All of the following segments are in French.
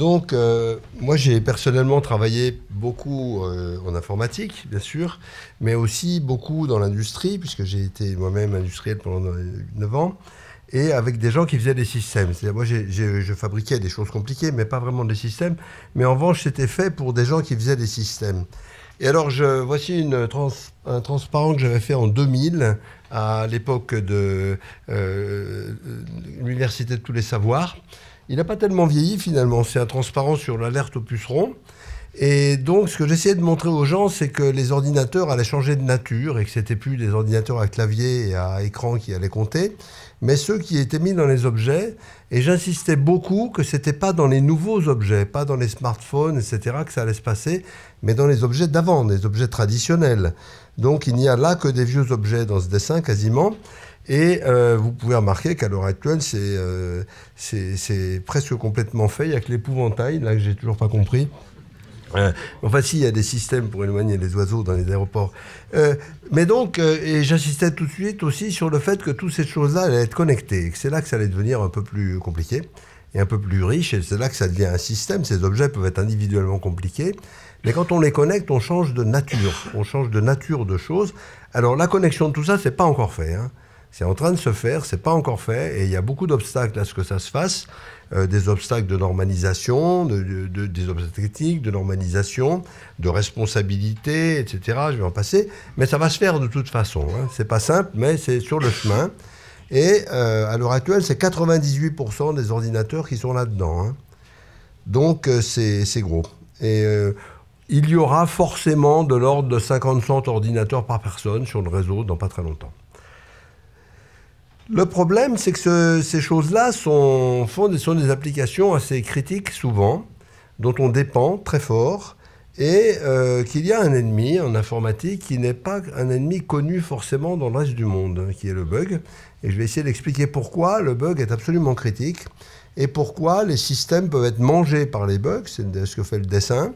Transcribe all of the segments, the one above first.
Donc, moi, j'ai personnellement travaillé beaucoup en informatique, bien sûr, mais aussi beaucoup dans l'industrie, puisque j'ai été moi-même industriel pendant 9 ans, et avec des gens qui faisaient des systèmes. C'est-à-dire, moi, je fabriquais des choses compliquées, mais pas vraiment des systèmes. Mais en revanche, c'était fait pour des gens qui faisaient des systèmes. Et alors, voici un transparent que j'avais fait en 2000, à l'époque de l'Université de tous les savoirs. Il n'a pas tellement vieilli, finalement. C'est un transparent sur l'alerte aux pucerons. Et donc, ce que j'essayais de montrer aux gens, c'est que les ordinateurs allaient changer de nature et que ce n'était plus des ordinateurs à clavier et à écran qui allaient compter, mais ceux qui étaient mis dans les objets. Et j'insistais beaucoup que ce n'était pas dans les nouveaux objets, pas dans les smartphones, etc., que ça allait se passer, mais dans les objets d'avant, des objets traditionnels. Donc, il n'y a là que des vieux objets dans ce dessin, quasiment. Et vous pouvez remarquer qu'à l'heure actuelle, c'est presque complètement fait. Il n'y a que l'épouvantail, là, que j'ai toujours pas compris. Enfin, si, il y a des systèmes pour éloigner les oiseaux dans les aéroports. Mais donc, et j'insistais tout de suite aussi sur le fait que toutes ces choses-là allaient être connectées, et que c'est là que ça allait devenir un peu plus compliqué et un peu plus riche, et c'est là que ça devient un système. Ces objets peuvent être individuellement compliqués, mais quand on les connecte, on change de nature. On change de nature de choses. Alors, la connexion de tout ça, c'est pas encore fait, hein. C'est en train de se faire, c'est pas encore fait, et il y a beaucoup d'obstacles à ce que ça se fasse, des obstacles de normalisation, des obstacles techniques, de normalisation, de responsabilité, etc. Je vais en passer, mais ça va se faire de toute façon, hein. C'est pas simple, mais c'est sur le chemin. Et à l'heure actuelle, c'est 98% des ordinateurs qui sont là-dedans, hein. Donc c'est gros. Et il y aura forcément de l'ordre de 50-100 ordinateurs par personne sur le réseau dans pas très longtemps. Le problème, c'est que ces choses-là sont des applications assez critiques souvent, dont on dépend très fort, et qu'il y a un ennemi en informatique qui n'est pas un ennemi connu forcément dans le reste du monde, qui est le bug. Et je vais essayer d'expliquer pourquoi le bug est absolument critique, et pourquoi les systèmes peuvent être mangés par les bugs, c'est ce que fait le dessin,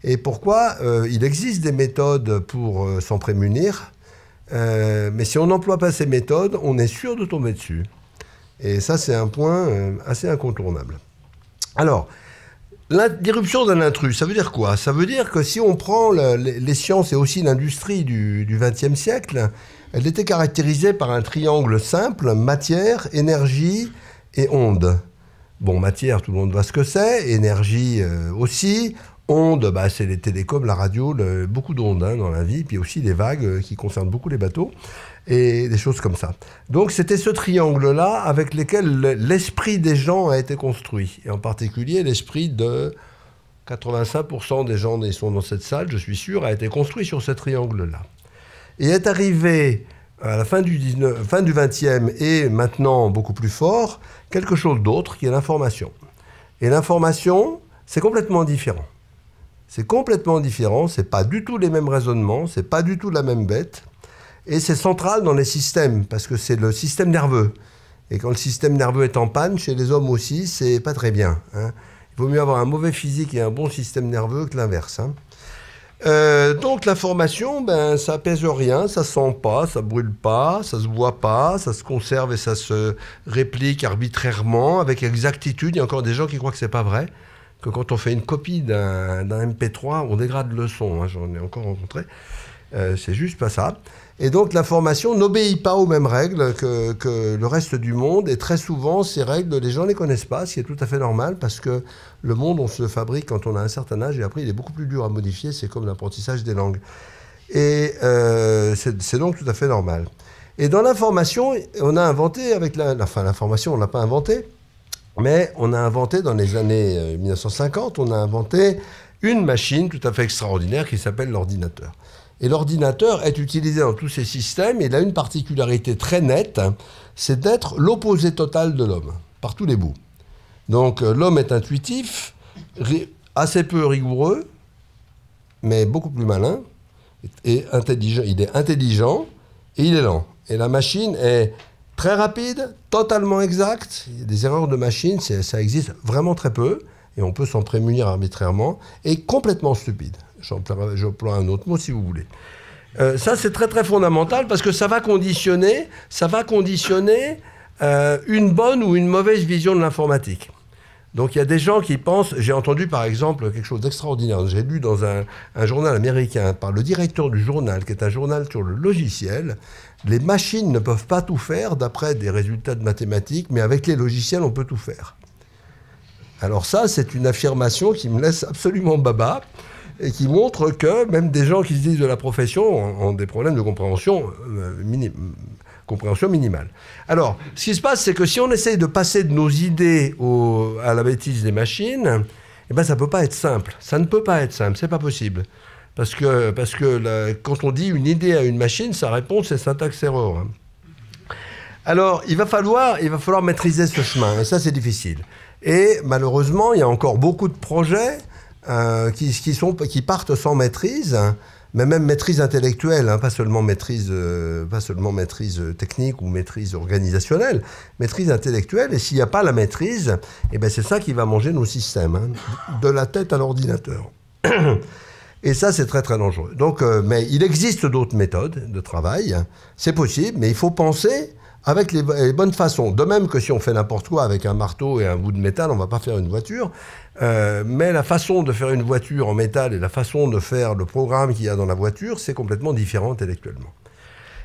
et pourquoi il existe des méthodes pour s'en prémunir. Mais si on n'emploie pas ces méthodes, on est sûr de tomber dessus. Et ça, c'est un point assez incontournable. Alors, l'irruption d'un intrus, ça veut dire quoi? Ça veut dire que si on prend les sciences et aussi l'industrie du XXe siècle, elle était caractérisée par un triangle simple, matière, énergie et onde. Bon, matière, tout le monde voit ce que c'est, énergie aussi. Ondes, bah, c'est les télécoms, la radio, beaucoup d'ondes, hein, dans la vie, puis aussi les vagues qui concernent beaucoup les bateaux, et des choses comme ça. Donc c'était ce triangle-là avec lequel l'esprit des gens a été construit, et en particulier l'esprit de 85% des gens qui sont dans cette salle, je suis sûr, a été construit sur ce triangle-là. Et est arrivé à la fin du 20e et maintenant beaucoup plus fort, quelque chose d'autre qui est l'information. Et l'information, c'est complètement différent. C'est complètement différent, c'est pas du tout les mêmes raisonnements, c'est pas du tout la même bête, et c'est central dans les systèmes, parce que c'est le système nerveux. Et quand le système nerveux est en panne, chez les hommes aussi, c'est pas très bien, hein. Il vaut mieux avoir un mauvais physique et un bon système nerveux que l'inverse, hein. Donc l'information, ben, ça pèse rien, ça sent pas, ça brûle pas, ça se voit pas, ça se conserve et ça se réplique arbitrairement, avec exactitude. Il y a encore des gens qui croient que c'est pas vrai, que quand on fait une copie d'un MP3, on dégrade le son, hein, j'en ai encore rencontré. C'est juste pas ça. Et donc l'information n'obéit pas aux mêmes règles que le reste du monde, et très souvent ces règles, les gens ne les connaissent pas, ce qui est tout à fait normal, parce que le monde, on se le fabrique quand on a un certain âge, et après il est beaucoup plus dur à modifier, c'est comme l'apprentissage des langues. Et c'est donc tout à fait normal. Et dans l'information, on a inventé, enfin l'information on ne l'a pas inventée, mais on a inventé dans les années 1950, on a inventé une machine tout à fait extraordinaire qui s'appelle l'ordinateur. Et l'ordinateur est utilisé dans tous ces systèmes, et il a une particularité très nette, c'est d'être l'opposé total de l'homme, par tous les bouts. Donc l'homme est intuitif, assez peu rigoureux, mais beaucoup plus malin, et intelligent. Il est intelligent et il est lent. Et la machine est très rapide, totalement exacte. Il y a des erreurs de machine, ça existe vraiment très peu, et on peut s'en prémunir arbitrairement, et complètement stupide. J'emploie un autre mot si vous voulez. Ça, c'est très très fondamental, parce que ça va conditionner une bonne ou une mauvaise vision de l'informatique. Donc il y a des gens qui pensent, j'ai entendu par exemple quelque chose d'extraordinaire, j'ai lu dans un journal américain par le directeur du journal, qui est un journal sur le logiciel, les machines ne peuvent pas tout faire d'après des résultats de mathématiques, mais avec les logiciels on peut tout faire. Alors ça c'est une affirmation qui me laisse absolument baba, et qui montre que même des gens qui se disent de la profession ont des problèmes de compréhension minimale. Alors, ce qui se passe, c'est que si on essaye de passer de nos idées à la bêtise des machines, eh ben, ça ne peut pas être simple. Ça ne peut pas être simple, c'est pas possible. Parce que quand on dit une idée à une machine, sa réponse, c'est syntaxe error. Hein. Alors, il va falloir maîtriser ce chemin, et ça, c'est difficile. Et malheureusement, il y a encore beaucoup de projets qui partent sans maîtrise, hein, mais même maîtrise intellectuelle, hein, pas seulement maîtrise technique ou maîtrise organisationnelle, maîtrise intellectuelle. Et s'il n'y a pas la maîtrise, eh ben c'est ça qui va manger nos systèmes, hein, de la tête à l'ordinateur. Et ça, c'est très très dangereux. Donc, mais il existe d'autres méthodes de travail, hein, c'est possible, mais il faut penser avec les bonnes façons. De même que si on fait n'importe quoi avec un marteau et un bout de métal, on ne va pas faire une voiture. Mais la façon de faire une voiture en métal et la façon de faire le programme qu'il y a dans la voiture, c'est complètement différent intellectuellement.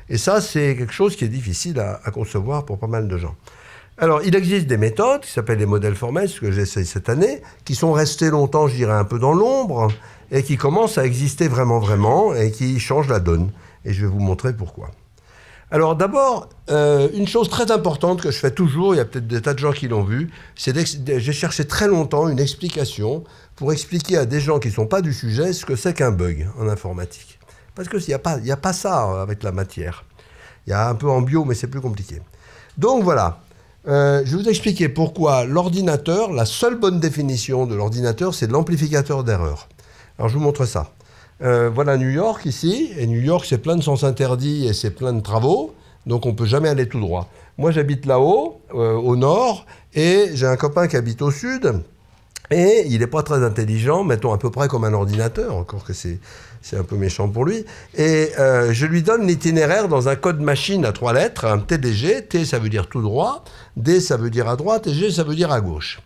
Et ça, c'est quelque chose qui est difficile à concevoir pour pas mal de gens. Alors, il existe des méthodes qui s'appellent les modèles formels, ce que j'essaye cette année, qui sont restés longtemps, je dirais, un peu dans l'ombre, et qui commencent à exister vraiment, et qui changent la donne. Et je vais vous montrer pourquoi. Alors d'abord, une chose très importante que je fais toujours, il y a peut-être des tas de gens qui l'ont vu, c'est j'ai cherché très longtemps une explication pour expliquer à des gens qui ne sont pas du sujet ce que c'est qu'un bug en informatique. Parce qu'il n'y a pas ça avec la matière. Il y a un peu en bio, mais c'est plus compliqué. Donc voilà, je vais vous expliquer pourquoi l'ordinateur, la seule bonne définition de l'ordinateur, c'est de l'amplificateur d'erreur. Alors je vous montre ça. Voilà New York ici, et New York c'est plein de sens interdits et c'est plein de travaux, donc on ne peut jamais aller tout droit. Moi j'habite là-haut, au nord, et j'ai un copain qui habite au sud, et il n'est pas très intelligent, mettons à peu près comme un ordinateur, encore que c'est un peu méchant pour lui, et je lui donne l'itinéraire dans un code machine à 3 lettres, un TDG, T ça veut dire tout droit, D ça veut dire à droite, et G ça veut dire à gauche.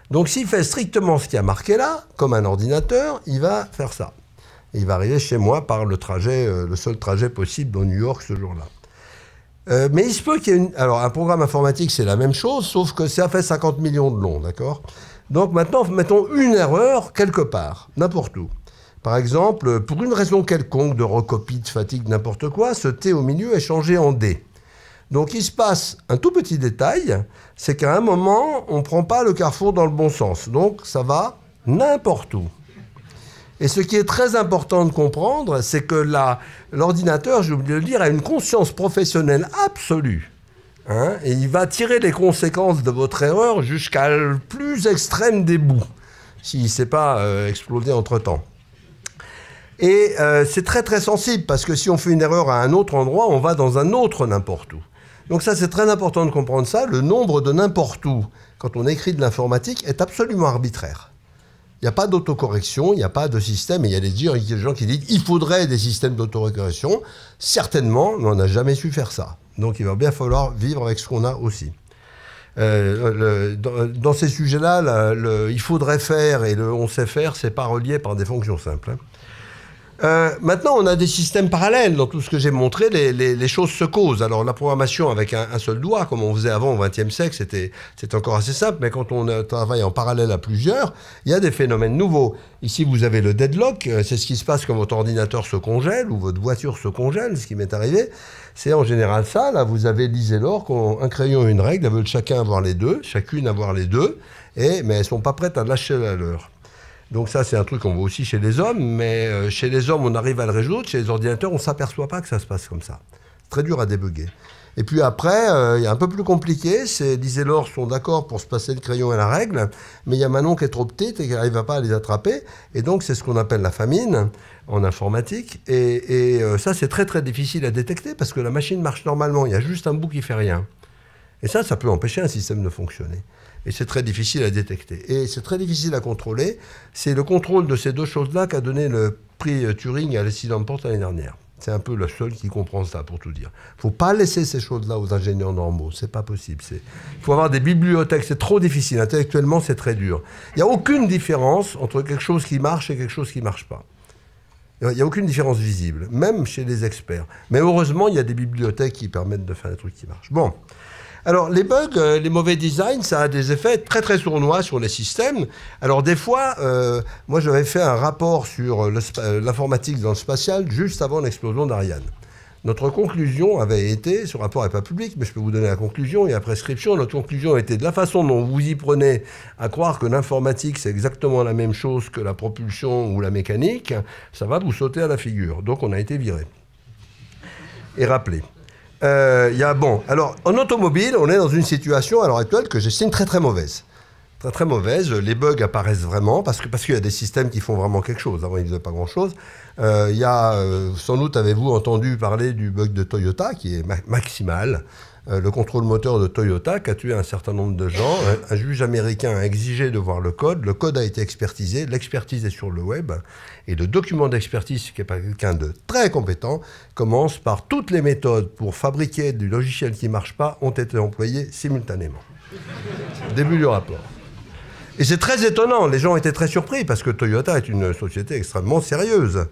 Donc s'il fait strictement ce qui a marqué là, comme un ordinateur, il va faire ça. Il va arriver chez moi par le seul trajet possible dans New York ce jour-là. Mais il se peut qu'il y ait alors un programme informatique, c'est la même chose, sauf que ça fait 50 millions de long, d'accord? Donc maintenant, mettons une erreur quelque part, n'importe où. Par exemple, pour une raison quelconque de recopie, de fatigue, n'importe quoi, ce T au milieu est changé en D. Donc il se passe un tout petit détail, c'est qu'à un moment, on ne prend pas le carrefour dans le bon sens. Donc ça va n'importe où. Et ce qui est très important de comprendre, c'est que l'ordinateur, j'ai oublié de le dire, a une conscience professionnelle absolue. Hein, et il va tirer les conséquences de votre erreur jusqu'à le plus extrême des bouts, s'il ne s'est pas explosé entre-temps. Et c'est très très sensible, parce que si on fait une erreur à un autre endroit, on va dans un autre n'importe où. Donc ça, c'est très important de comprendre ça. Le nombre de n'importe où, quand on écrit de l'informatique, est absolument arbitraire. Il n'y a pas d'autocorrection, il n'y a pas de système, et il y a des gens qui disent qu'il faudrait des systèmes d'autocorrection. Certainement, mais on n'a jamais su faire ça. Donc il va bien falloir vivre avec ce qu'on a aussi. Dans ces sujets-là, il faudrait faire et le on sait faire, c'est pas relié par des fonctions simples. Hein. Maintenant, on a des systèmes parallèles. Dans tout ce que j'ai montré, les choses se causent. Alors, la programmation avec un seul doigt, comme on faisait avant au XXe siècle, c'était encore assez simple. Mais quand on travaille en parallèle à plusieurs, il y a des phénomènes nouveaux. Ici, vous avez le deadlock. C'est ce qui se passe quand votre ordinateur se congèle ou votre voiture se congèle, ce qui m'est arrivé. C'est en général ça. Là, vous avez Lise et Laure, un crayon et une règle. Elles veulent chacun avoir les deux, chacune avoir les deux. Mais elles ne sont pas prêtes à lâcher la leur. Donc ça, c'est un truc qu'on voit aussi chez les hommes, mais chez les hommes, on arrive à le résoudre. Chez les ordinateurs, on ne s'aperçoit pas que ça se passe comme ça. C'est très dur à débugger. Et puis après, il y a un peu plus compliqué. Lise et Laure sont d'accord pour se passer le crayon et la règle, mais il y a Manon qui est trop petite et qui n'arrive pas à les attraper. Et donc, c'est ce qu'on appelle la famine en informatique. Et ça, c'est très, très difficile à détecter parce que la machine marche normalement. Il y a juste un bout qui ne fait rien. Et ça peut empêcher un système de fonctionner. Et c'est très difficile à détecter. Et c'est très difficile à contrôler. C'est le contrôle de ces deux choses-là qu'a donné le prix Turing à Alexis Lamport l'année dernière. C'est un peu le seul qui comprend ça, pour tout dire. Il ne faut pas laisser ces choses-là aux ingénieurs normaux. C'est pas possible. Il faut avoir des bibliothèques. C'est trop difficile. Intellectuellement, c'est très dur. Il n'y a aucune différence entre quelque chose qui marche et quelque chose qui ne marche pas. Il n'y a aucune différence visible, même chez les experts. Mais heureusement, il y a des bibliothèques qui permettent de faire des trucs qui marchent. Bon. Alors, les bugs, les mauvais designs, ça a des effets très, très sournois sur les systèmes. Alors, des fois, moi, j'avais fait un rapport sur l'informatique dans le spatial juste avant l'explosion d'Ariane. Notre conclusion avait été, ce rapport n'est pas public, mais je peux vous donner la conclusion et la prescription. Notre conclusion était de la façon dont vous y prenez à croire que l'informatique, c'est exactement la même chose que la propulsion ou la mécanique, ça va vous sauter à la figure. Donc, on a été viré et rappelé. Bon, alors, en automobile, on est dans une situation à l'heure actuelle que j'estime très très mauvaise. Très très mauvaise. Les bugs apparaissent vraiment parce qu'il y a des systèmes qui font vraiment quelque chose. Avant, ils ne faisaient pas grand-chose. Sans doute avez-vous entendu parler du bug de Toyota qui est maximal. Le contrôle moteur de Toyota qui a tué un certain nombre de gens. Un juge américain a exigé de voir le code. Le code a été expertisé. L'expertise est sur le web. Et le document d'expertise, qui est pas quelqu'un de très compétent, commence par toutes les méthodes pour fabriquer du logiciel qui ne marche pas ont été employées simultanément. Début du rapport. Et c'est très étonnant. Les gens étaient très surpris parce que Toyota est une société extrêmement sérieuse.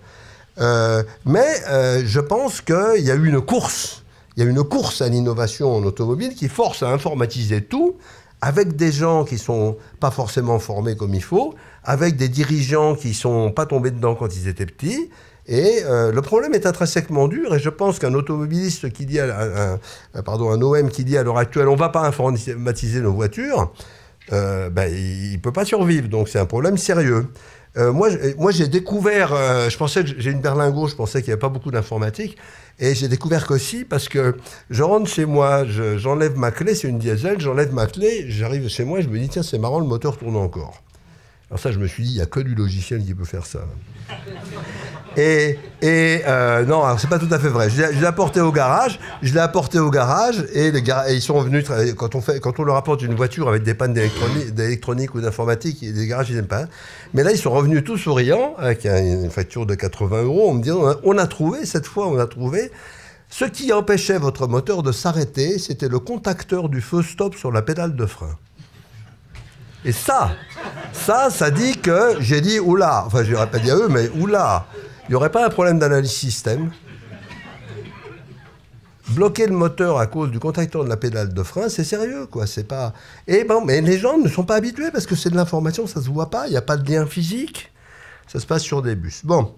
Mais je pense qu'il y a eu une course. Il y a une course à l'innovation en automobile qui force à informatiser tout avec des gens qui ne sont pas forcément formés comme il faut, avec des dirigeants qui ne sont pas tombés dedans quand ils étaient petits. Et le problème est intrinsèquement dur. Et je pense qu'un automobiliste qui dit, un OM qui dit à l'heure actuelle, on ne va pas informatiser nos voitures, il ne peut pas survivre. Donc c'est un problème sérieux. Moi, j'ai découvert, je pensais que j'ai une berlingot, je pensais qu'il n'y avait pas beaucoup d'informatique, et j'ai découvert que si, parce que je rentre chez moi, j'enlève ma clé, c'est une diesel, j'enlève ma clé, j'arrive chez moi, et je me dis, tiens, c'est marrant, le moteur tourne encore. Alors ça, je me suis dit, il n'y a que du logiciel qui peut faire ça. Non, alors c'est pas tout à fait vrai. Je l'ai apporté au garage, et ils sont venus, quand on leur apporte une voiture avec des pannes d'électronique ou d'informatique, les garages, ils n'aiment pas. Mais là, ils sont revenus tous souriants, avec une facture de 80 €, en me disant, on a trouvé, cette fois, on a trouvé. Ce qui empêchait votre moteur de s'arrêter, c'était le contacteur du feu stop sur la pédale de frein. Et ça dit que, j'ai dit, oula, enfin je n'aurais pas dit à eux, mais oula, il n'y aurait pas un problème d'analyse système. Bloquer le moteur à cause du contacteur de la pédale de frein, c'est sérieux, quoi. C'est pas... Et bon, mais les gens ne sont pas habitués parce que c'est de l'information, ça ne se voit pas, il n'y a pas de lien physique. Ça se passe sur des bus. Bon,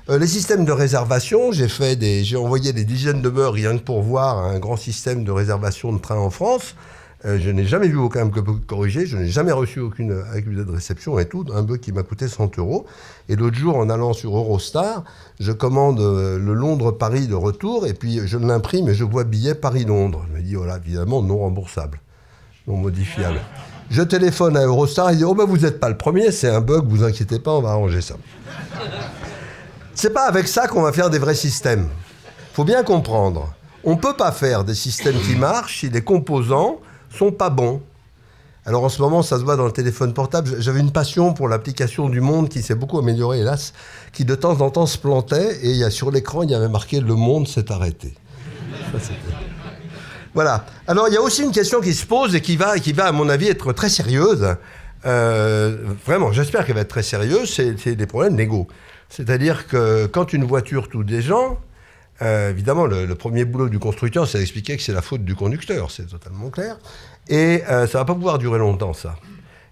les systèmes de réservation, j'ai envoyé des dizaines de meurs rien que pour voir un grand système de réservation de train en France. Je n'ai jamais vu aucun bug corrigé, je n'ai jamais reçu aucune accusé de réception et tout, un bug qui m'a coûté 100 €. Et l'autre jour, en allant sur Eurostar, je commande le Londres-Paris de retour, et puis je l'imprime et je vois billet Paris-Londres. Je me dis, voilà, évidemment, non remboursable, non modifiable. Je téléphone à Eurostar, il dit, oh ben vous n'êtes pas le premier, c'est un bug, vous inquiétez pas, on va arranger ça. C'est pas avec ça qu'on va faire des vrais systèmes. Faut bien comprendre. On peut pas faire des systèmes qui marchent si les composants sont pas bons. Alors en ce moment, ça se voit dans le téléphone portable. J'avais une passion pour l'application du Monde qui s'est beaucoup améliorée, hélas, qui de temps en temps se plantait, et sur l'écran, il y avait marqué « Le monde s'est arrêté ». Voilà. Alors il y a aussi une question qui se pose et qui va à mon avis, être très sérieuse. Vraiment, j'espère qu'elle va être très sérieuse, c'est des problèmes légaux. C'est-à-dire que quand une voiture tue des gens, évidemment, le premier boulot du constructeur, c'est d'expliquer que c'est la faute du conducteur, c'est totalement clair. Et ça ne va pas pouvoir durer longtemps, ça.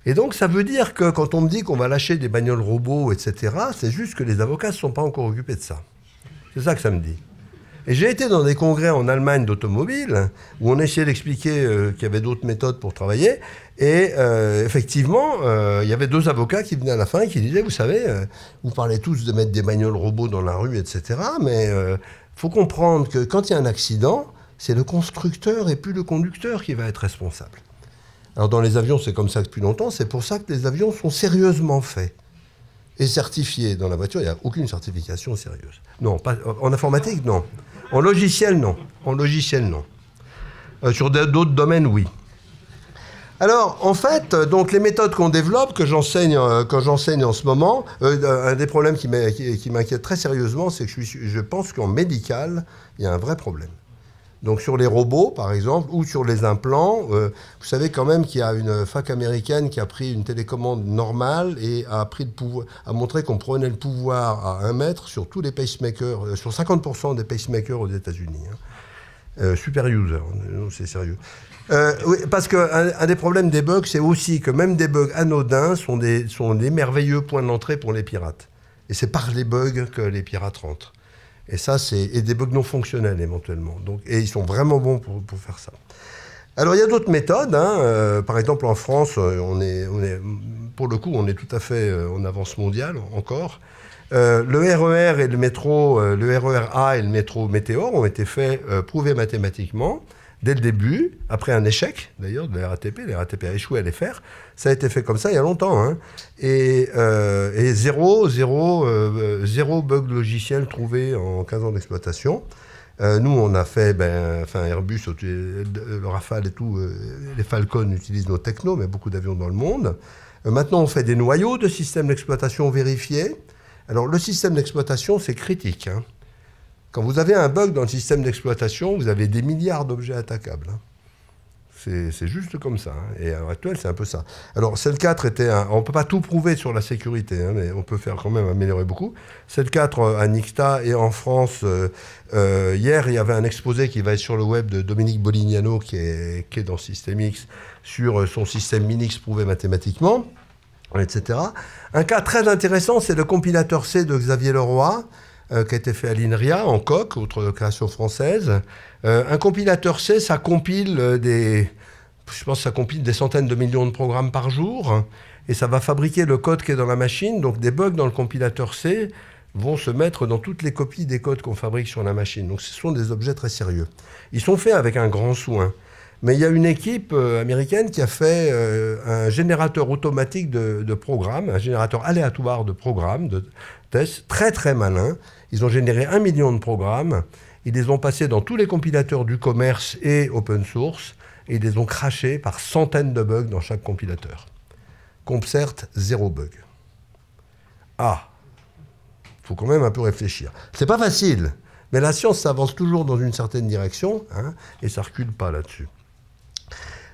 Et donc, ça veut dire que quand on me dit qu'on va lâcher des bagnoles robots, etc., c'est juste que les avocats ne se sont pas encore occupés de ça. C'est ça que ça me dit. Et j'ai été dans des congrès en Allemagne d'automobile, où on essayait d'expliquer qu'il y avait d'autres méthodes pour travailler. Et effectivement, il y avait deux avocats qui venaient à la fin et qui disaient, vous savez, vous parlez tous de mettre des bagnoles robots dans la rue, etc., mais faut comprendre que quand il y a un accident, c'est le constructeur et plus le conducteur qui va être responsable. Alors dans les avions, c'est comme ça depuis longtemps, c'est pour ça que les avions sont sérieusement faits et certifiés. Dans la voiture, il n'y a aucune certification sérieuse. Non, pas, en informatique, non. En logiciel, non. En logiciel, non. Sur d'autres domaines, oui. Alors, en fait, donc les méthodes qu'on développe, que j'enseigne en ce moment, un des problèmes qui m'inquiète très sérieusement, c'est que je pense qu'en médical, il y a un vrai problème. Donc sur les robots, par exemple, ou sur les implants, vous savez quand même qu'il y a une fac américaine qui a pris une télécommande normale et a montré qu'on prenait le pouvoir à 1 mètre sur tous les pacemakers, sur 50% des pacemakers aux États-Unis. Hein. Super user, c'est sérieux. Oui, parce qu'un des problèmes des bugs, c'est aussi que même des bugs anodins sont des merveilleux points d'entrée pour les pirates. Et c'est par les bugs que les pirates rentrent. Et ça, et des bugs non fonctionnels éventuellement. Donc, et ils sont vraiment bons pour faire ça. Alors, il y a d'autres méthodes. Hein. Par exemple, en France, pour le coup, on est tout à fait en avance mondiale encore. Le RER et le métro, le RER A et le métro Météor ont été prouvés mathématiquement dès le début, après un échec d'ailleurs de la RATP. La RATP a échoué à les faire. Ça a été fait comme ça il y a longtemps. Hein. Et zéro bug logiciel trouvé en 15 ans d'exploitation. Nous, on a fait, Airbus, le Rafale et tout, les Falcon utilisent nos technos, mais beaucoup d'avions dans le monde. Maintenant, on fait des noyaux de systèmes d'exploitation vérifiés. Alors, le système d'exploitation, c'est critique. Hein. Quand vous avez un bug dans le système d'exploitation, vous avez des milliards d'objets attaquables. Hein. C'est juste comme ça. Hein. Et à l'heure actuelle, c'est un peu ça. Alors, Cell 4 on ne peut pas tout prouver sur la sécurité, hein, mais on peut faire quand même améliorer beaucoup. Cell 4 à NICTA et en France, hier, il y avait un exposé qui va être sur le web de Dominique Bolignano, qui est dans Systemix, sur son système Minix prouvé mathématiquement, etc. Un cas très intéressant, c'est le compilateur C de Xavier Leroy, qui a été fait à l'INRIA, en Coq, autre création française. Un compilateur C, ça compile des centaines de millions de programmes par jour, et ça va fabriquer le code qui est dans la machine. Donc des bugs dans le compilateur C vont se mettre dans toutes les copies des codes qu'on fabrique sur la machine. Donc ce sont des objets très sérieux. Ils sont faits avec un grand soin. Mais il y a une équipe américaine qui a fait un générateur automatique de programmes, un générateur aléatoire de programmes, de tests, très très malin. Ils ont généré 1 million de programmes. Ils les ont passés dans tous les compilateurs du commerce et open source. Et ils les ont crashés par centaines de bugs dans chaque compilateur. Compcert, 0 bug. Ah, il faut quand même un peu réfléchir. C'est pas facile, mais la science s'avance toujours dans une certaine direction, hein, et ça recule pas là-dessus.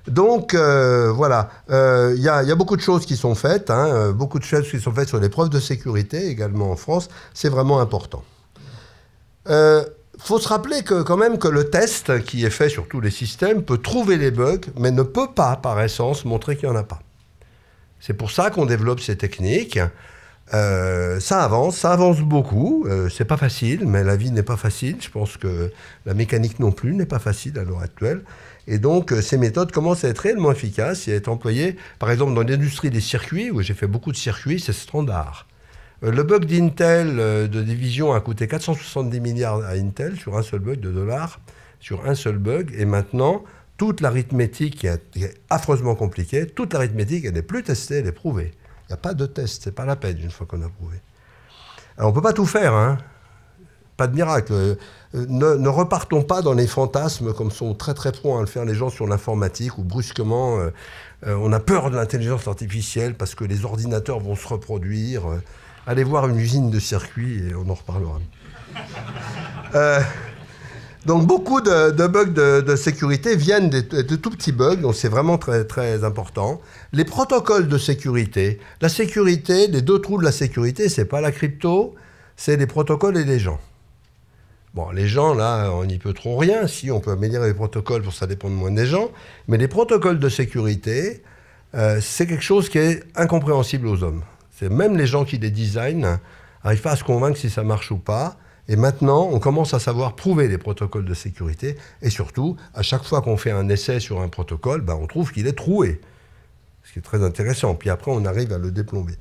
Donc, voilà, y a beaucoup de choses qui sont faites, hein, beaucoup de choses qui sont faites sur les preuves de sécurité, également en France. C'est vraiment important. Faut se rappeler quand même que le test qui est fait sur tous les systèmes peut trouver les bugs, mais ne peut pas, par essence, montrer qu'il n'y en a pas. C'est pour ça qu'on développe ces techniques. Ça avance beaucoup. C'est pas facile, mais la vie n'est pas facile. Je pense que la mécanique non plus n'est pas facile à l'heure actuelle. Et donc, ces méthodes commencent à être réellement efficaces et à être employées, par exemple, dans l'industrie des circuits, où j'ai fait beaucoup de circuits, c'est standard. Le bug d'Intel de division a coûté 470 milliards à Intel sur un seul bug de dollars, sur un seul bug. Et maintenant, toute l'arithmétique qui est affreusement compliquée, toute l'arithmétique, elle n'est plus testée, elle est prouvée. Il n'y a pas de test, c'est pas la peine une fois qu'on a prouvé. Alors on ne peut pas tout faire, hein. Pas de miracle. Ne repartons pas dans les fantasmes comme sont très très prompts à le faire les gens sur l'informatique, où brusquement on a peur de l'intelligence artificielle parce que les ordinateurs vont se reproduire. Allez voir une usine de circuits et on en reparlera. Donc beaucoup de bugs de sécurité viennent de tout petits bugs, donc c'est vraiment très, très important. Les protocoles de sécurité, la sécurité, les deux trous de la sécurité, c'est pas la crypto, c'est les protocoles et les gens. Bon, les gens, là, on n'y peut trop rien. Si, on peut améliorer les protocoles pour ça dépendre moins des gens. Mais les protocoles de sécurité, c'est quelque chose qui est incompréhensible aux hommes. C'est même les gens qui les designent n'arrivent pas à se convaincre si ça marche ou pas. Et maintenant, on commence à savoir prouver les protocoles de sécurité. Et surtout, à chaque fois qu'on fait un essai sur un protocole, ben, on trouve qu'il est troué. Ce qui est très intéressant. Puis après, on arrive à le déplomber.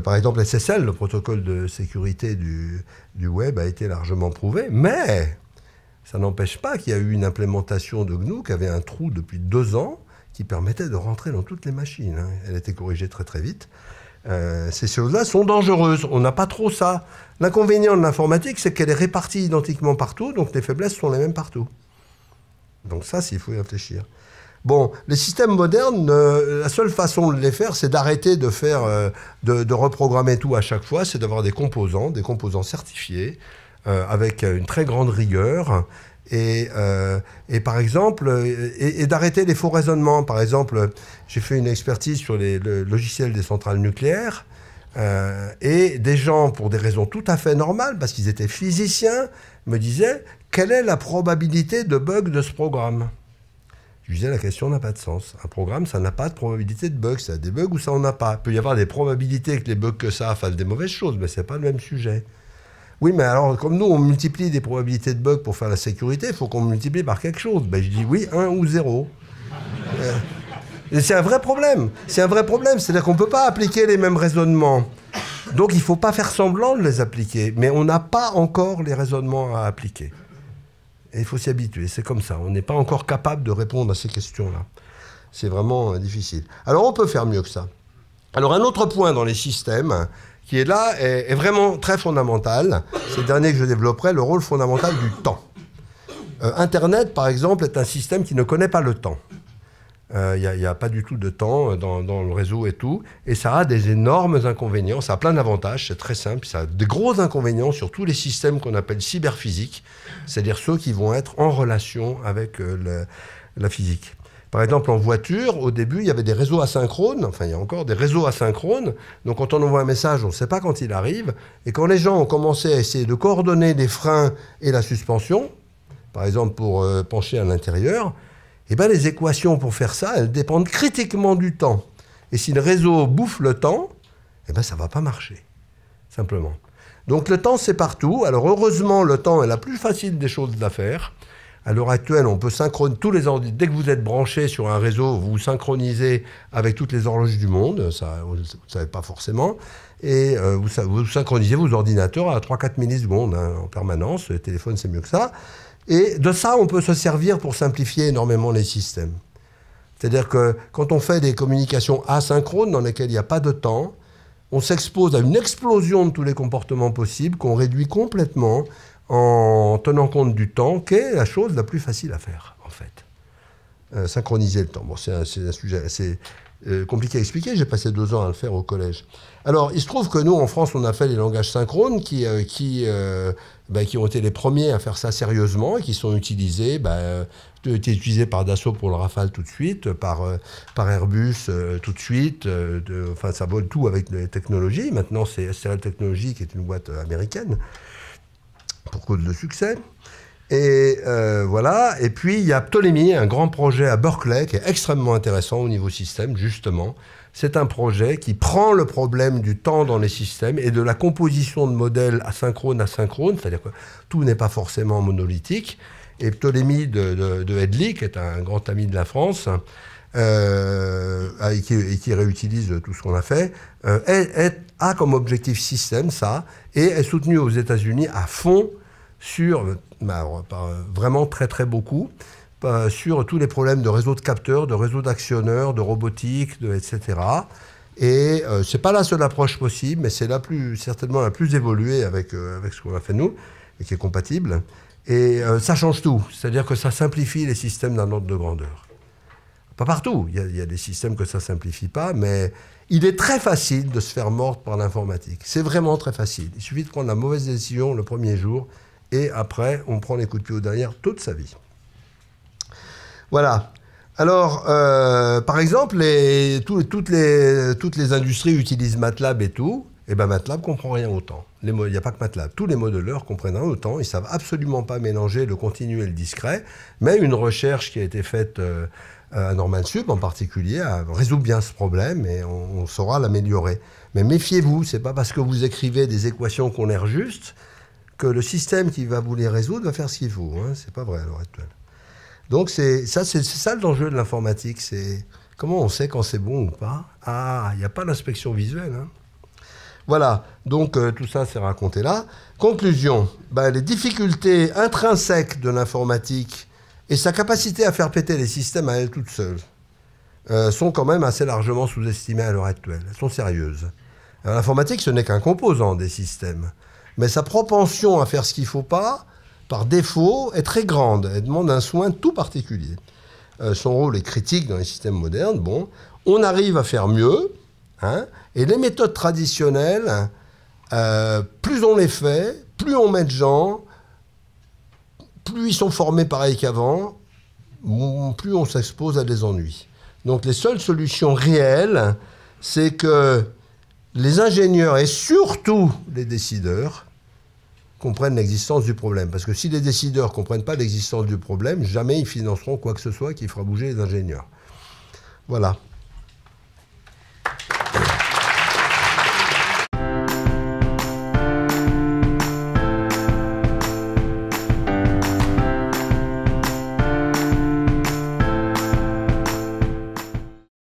Par exemple, SSL, le protocole de sécurité du web, a été largement prouvé. Mais ça n'empêche pas qu'il y a eu une implémentation de GNU qui avait un trou depuis 2 ans qui permettait de rentrer dans toutes les machines. Hein. Elle a été corrigée très très vite. Ces choses-là sont dangereuses. On n'a pas trop ça. L'inconvénient de l'informatique, c'est qu'elle est répartie identiquement partout, donc les faiblesses sont les mêmes partout. Donc ça, il faut y réfléchir. Bon, les systèmes modernes, la seule façon de les faire, c'est d'arrêter de faire, de reprogrammer tout à chaque fois, c'est d'avoir des composants certifiés, avec une très grande rigueur, et par exemple, et d'arrêter les faux raisonnements. Par exemple, j'ai fait une expertise sur le logiciel des centrales nucléaires, et des gens, pour des raisons tout à fait normales, parce qu'ils étaient physiciens, me disaient « Quelle est la probabilité de bug de ce programme ?» Je disais, la question n'a pas de sens. Un programme, ça n'a pas de probabilité de bug. Ça a des bugs ou ça n'en a pas. Il peut y avoir des probabilités que les bugs que ça fassent des mauvaises choses, mais ce n'est pas le même sujet. Oui, mais alors, comme nous, on multiplie des probabilités de bugs pour faire la sécurité, il faut qu'on multiplie par quelque chose. Ben, je dis oui, 1 ou 0. Et c'est un vrai problème. C'est un vrai problème. C'est-à-dire qu'on ne peut pas appliquer les mêmes raisonnements. Donc, il ne faut pas faire semblant de les appliquer. Mais on n'a pas encore les raisonnements à appliquer. Et il faut s'y habituer, c'est comme ça. On n'est pas encore capable de répondre à ces questions-là. C'est vraiment difficile. Alors, on peut faire mieux que ça. Alors, un autre point dans les systèmes qui est là est vraiment très fondamental. C'est le dernier que je développerai, le rôle fondamental du temps. Internet, par exemple, est un système qui ne connaît pas le temps. Il n'y a pas du tout de temps dans le réseau et tout. Et ça a des énormes inconvénients. Ça a plein d'avantages, c'est très simple. Ça a des gros inconvénients sur tous les systèmes qu'on appelle cyberphysiques, c'est-à-dire ceux qui vont être en relation avec la physique. Par exemple, en voiture, au début, il y avait des réseaux asynchrones. Enfin, il y a encore des réseaux asynchrones. Donc, quand on envoie un message, on ne sait pas quand il arrive. Et quand les gens ont commencé à essayer de coordonner les freins et la suspension, par exemple pour pencher à l'intérieur, eh bien, les équations pour faire ça, elles dépendent critiquement du temps. Et si le réseau bouffe le temps, eh bien, ça ne va pas marcher, simplement. Donc, le temps, c'est partout. Alors, heureusement, le temps est la plus facile des choses à faire. À l'heure actuelle, on peut synchroniser tous les ordinateurs. Dès que vous êtes branché sur un réseau, vous vous synchronisez avec toutes les horloges du monde. Ça, vous ne savez pas forcément. Et vous synchronisez vos ordinateurs à 3-4 millisecondes en permanence. Le téléphone, c'est mieux que ça. Et de ça, on peut se servir pour simplifier énormément les systèmes. C'est-à-dire que quand on fait des communications asynchrones dans lesquelles il n'y a pas de temps, on s'expose à une explosion de tous les comportements possibles qu'on réduit complètement en tenant compte du temps, qui est la chose la plus facile à faire, en fait. Synchroniser le temps. Bon, c'est un sujet assez compliqué à expliquer. J'ai passé 2 ans à le faire au collège. Alors, il se trouve que nous, en France, on a fait les langages synchrones qui ont été les premiers à faire ça sérieusement et qui sont utilisés, utilisés par Dassault pour le Rafale tout de suite, par Airbus tout de suite. Enfin, ça vole tout avec les technologies. Maintenant, c'est STL Technologies qui est une boîte américaine pour cause de succès. Et voilà. Et puis, il y a Ptolémée, un grand projet à Berkeley qui est extrêmement intéressant au niveau système, justement. C'est un projet qui prend le problème du temps dans les systèmes et de la composition de modèles asynchrone, c'est-à-dire que tout n'est pas forcément monolithique. Et Ptolémée de Hedley, qui est un grand ami de la France, et qui réutilise tout ce qu'on a fait, a comme objectif système ça, et est soutenu aux États-Unis à fond sur, vraiment très très beaucoup, sur tous les problèmes de réseaux de capteurs, de réseaux d'actionneurs, de robotique, etc. Et c'est pas la seule approche possible, mais c'est certainement la plus évoluée avec ce qu'on a fait nous, et qui est compatible. Et ça change tout, c'est-à-dire que ça simplifie les systèmes d'un ordre de grandeur. Pas partout, il y a des systèmes que ça ne simplifie pas, mais il est très facile de se faire mordre par l'informatique. C'est vraiment très facile. Il suffit de prendre la mauvaise décision le premier jour, et après, on prend les coups de pied au derrière toute sa vie. Voilà. Alors, par exemple, toutes les industries utilisent MATLAB et tout. Et bien, MATLAB ne comprend rien au temps. Il n'y a pas que MATLAB. Tous les modeleurs comprennent rien au temps. Ils ne savent absolument pas mélanger le continu et le discret. Mais une recherche qui a été faite à Norman Sup, en particulier, résout bien ce problème et on saura l'améliorer. Mais méfiez-vous, ce n'est pas parce que vous écrivez des équations qui ont l'air justes que le système qui va vous les résoudre va faire ce qu'il faut. Ce n'est pas vrai à l'heure actuelle. Donc, c'est ça l'enjeu de l'informatique. C'est comment on sait quand c'est bon ou pas. Ah, il n'y a pas d'inspection visuelle. Voilà, donc tout ça, c'est raconté là. Conclusion, les difficultés intrinsèques de l'informatique et sa capacité à faire péter les systèmes à elle toute seule sont quand même assez largement sous-estimées à l'heure actuelle. Elles sont sérieuses. L'informatique, ce n'est qu'un composant des systèmes. Mais sa propension à faire ce qu'il ne faut pas, par défaut, est très grande. Elle demande un soin tout particulier. son rôle est critique dans les systèmes modernes. Bon, on arrive à faire mieux, hein, et les méthodes traditionnelles, plus on les fait, plus on met de gens, plus ils sont formés pareil qu'avant, plus on s'expose à des ennuis. Donc les seules solutions réelles, c'est que les ingénieurs et surtout les décideurs comprennent l'existence du problème. Parce que si les décideurs ne comprennent pas l'existence du problème, jamais ils financeront quoi que ce soit qui fera bouger les ingénieurs. Voilà.